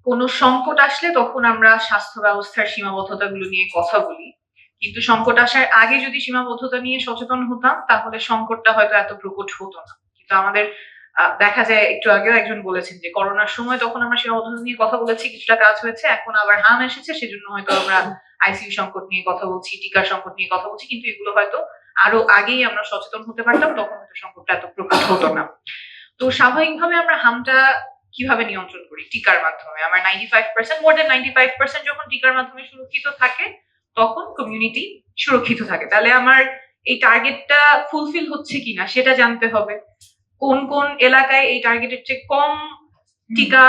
কোনো সংকট আসলে তখন আমরা স্বাস্থ্য ব্যবস্থার সীমাবদ্ধতাগুলো নিয়ে কথা বলি। কিন্তু সংকট আসার আগে যদি সীমাবদ্ধতা নিয়ে সচেতন হতাম, তাহলে সংকটটা হয়তো এত প্রকট হতো না। কিন্তু আমাদের দেখা যায় একটু আগেও একজন বলেছেন যে, করোনার সময় তখন আমরা সীমাবদ্ধতা নিয়ে কথা বলেছি, কিছুটা কাজ হয়েছে। এখন আবার হাম এসেছে, সেজন্য হয়তো আমরা আইসিইউ সংকট নিয়ে কথা বলছি, টিকার সংকট নিয়ে কথা বলছি। কিন্তু এগুলো হয়তো আরো আগেই আমরা সচেতন হতে পারতাম, তখন হয়তো সংকটটা এত প্রকট হতো না। তো স্বাভাবিকভাবে আমরা হামটা কিভাবে নিয়ন্ত্রণ করি? টিকার মাধ্যমে। আমার 95% মোর দ্যান 95% যখন টিকার মাধ্যমে সুরক্ষিত থাকে, তখন কমিউনিটি সুরক্ষিত থাকে। তাহলে আমার এই টার্গেটটা ফুলফিল হচ্ছে কিনা সেটা জানতে হবে। কোন, কোন এলাকায় এই টার্গেটের চেয়ে কম টিকা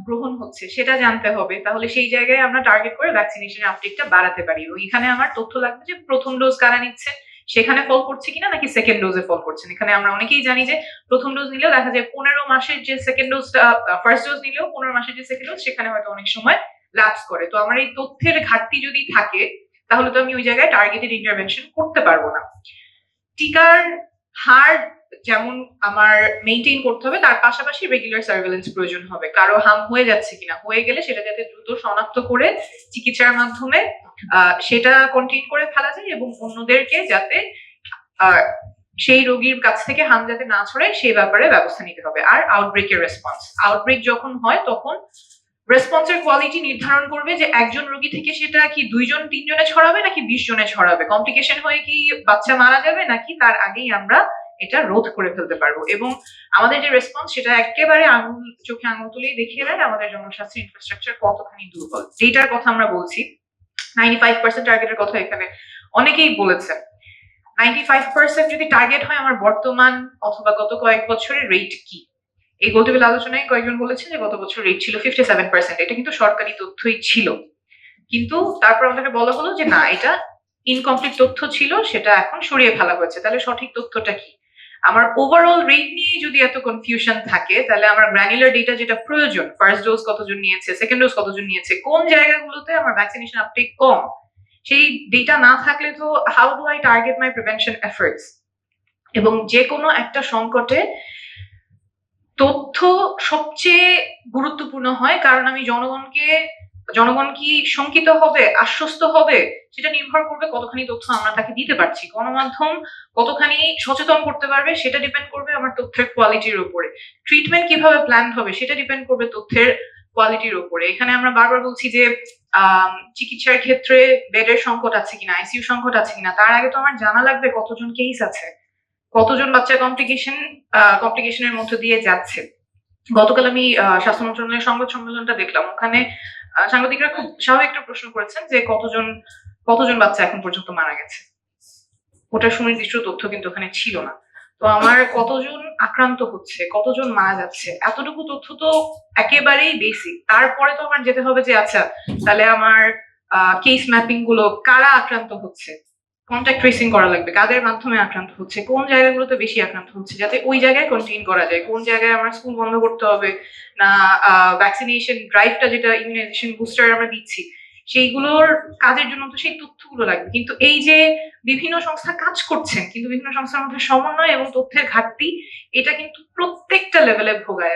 গ্রহণ হচ্ছে সেটা জানতে হবে। তাহলে সেই জায়গায় আমরা টার্গেট করে ভ্যাকসিনেশন এর আপটেকটা বাড়াতে পারি। এবং এখানে আমার তথ্য লাগবে যে ১ম ডোজ কারা নিচ্ছে, সেখানে ফল করছে কিনা নাকি 2nd ডোজে ফল করছে। এখানে আমরা অনেকেই জানি যে ১ম ডোজ নিলেও দেখা যায় ১৫ মাসের যে 2nd ডোজটা ফার্স্ট ডোজ নিলেও ১৫ মাসের যে 2nd ডোজ সেখানে হয়তো অনেক সময় ল্যাপস করে। তো আমার এই তথ্যের ঘাটতি যদি থাকে, তাহলে তো আমি ওই জায়গায় টার্গেটেড ইন্টারভেনশন করতে পারবো না। টিকার হার যেমন আমার মেইনটেইন করতে হবে, তার পাশাপাশি রেগুলার সার্ভেলেন্স প্রয়োজন হবে। কারো হার্ম হয়ে যাচ্ছে কিনা, হয়ে গেলে সেটা যাতে দ্রুত শনাক্ত করে চিকিৎসার মাধ্যমে সেটা কন্টেইন করে ফেলা যায় এবং অন্যদেরকে যাতে সেই রোগীর কাছ থেকে হার্ম যাতে না ছড়ায় সেই ব্যাপারে ব্যবস্থা নিতে হবে। আর আউটব্রেকের রেসপন্স, আউটব্রেক যখন হয় তখন রেসপন্সের কোয়ালিটি নির্ধারণ করবে যে একজন রোগী থেকে সেটা কি ২ জন ৩ জনে ছড়াবে নাকি ২০ জনে ছড়াবে, কমপ্লিকেশন হয়ে কি বাচ্চা মারা যাবে নাকি তার আগেই আমরা এটা রোধ করে ফেলতে পারবো। এবং আমাদের যে রেসপন্স সেটা একেবারে চোখে আঙুল তুলেই দেখিয়ে দেয় আমাদের জনস্বাস্থ্য ইনফ্রাস্ট্রাকচার কতখানি দুর্বল। যেটার কথা আমরা বলছি 95% টার্গেটের কথা এখানে অনেকেই বলেছেন। 95% যদি টার্গেট হয়, আমার বর্তমান অথবা গত কয়েক বছরের রেট কি? এই গোলটেবিল আলোচনায় কয়েকজন বলেছেন যে গত বছর রেট ছিল 57%। এটা কিন্তু সরকারি তথ্যই ছিল। কিন্তু তারপর আমাদেরকে বলা হলো যে না, এটা ইনকমপ্লিট তথ্য ছিল, সেটা এখন সরিয়ে ফেলা হয়েছে। তাহলে সঠিক তথ্যটা কি? আমার ওভারঅল রেট নিয়ে যদি এত কনফিউশন থাকে, তাহলে আমার গ্র্যানুলার ডেটা যেটা প্রয়োজন, ফার্স্ট ডোজ কতজন নিয়েছে, সেকেন্ড ডোজ কতজন নিয়েছে, কোন জায়গাগুলোতে আমার ভ্যাকসিনেশন আপটেক কম, সেই ডেটা না থাকলে তো how do I target my prevention efforts? এবং যে কোনো একটা সংকটে তথ্য সবচেয়ে গুরুত্বপূর্ণ হয়, কারণ আমি জনগণ কি শঙ্কিত হবে, আশ্বস্ত হবে, সেটা নির্ভর করবে কতখানি তথ্য আমরা তাকে দিতে পারছি। গণমাধ্যম কতখানি সচেতন করতে পারবে সেটা ডিপেন্ড করবে আমার তথ্যের কোয়ালিটির উপরে। ট্রিটমেন্ট কিভাবে প্ল্যান হবে সেটা ডিপেন্ড করবে তথ্যের কোয়ালিটির উপরে। এখানে আমরা বারবার বলছি যে চিকিৎসার ক্ষেত্রে বেডের সংকট আছে কিনা, আইসিইউ সংকট আছে কিনা, তার আগে তো আমার জানা লাগবে কতজন কেস আছে, কতজন বাচ্চা কমপ্লিকেশনের মধ্য দিয়ে যাচ্ছে। গতকাল আমি স্বাস্থ্য মন্ত্রণালয়ের সংবাদ সম্মেলনটা দেখলাম। ওখানে সাংবাদিকরা খুব স্বাভাবিক একটা প্রশ্ন করেছেন যে কতজন বাচ্চা এখন পর্যন্ত মারা গেছে। ওটার সুনির্দিষ্ট তথ্য কিন্তু ওখানে ছিল না। তো আমার কতজন আক্রান্ত হচ্ছে, কতজন মারা যাচ্ছে, এতটুকু তথ্য তো একেবারেই বেসিক। তারপরে তো আমার যেতে হবে যে আচ্ছা, তাহলে আমার কেস ম্যাপিং গুলো, কারা আক্রান্ত হচ্ছে, কন্টাক্ট ট্রেসিং করা লাগবে, কাদের মাধ্যমে আক্রান্ত হচ্ছে, কোন জায়গাগুলোতে বেশি আক্রান্ত হচ্ছে, যাতে ওই জায়গায় কন্টেইন করা যায়। কোন জায়গায় আমার স্কুল বন্ধ করতে হবে না, ভ্যাকসিনেশন ড্রাইভটা যেটা ইমিউনাইজেশন বুস্টার আমরা দিচ্ছি, সেইগুলোর কাজের জন্য তো সেই তথ্যগুলো লাগবে। কিন্তু এই যে বিভিন্ন সংস্থা কাজ করছেন, কিন্তু বিভিন্ন সংস্থার মধ্যে সমন্বয় এবং তথ্যের ঘাটতি, এটা কিন্তু প্রত্যেকটা লেভেলে ভোগায়।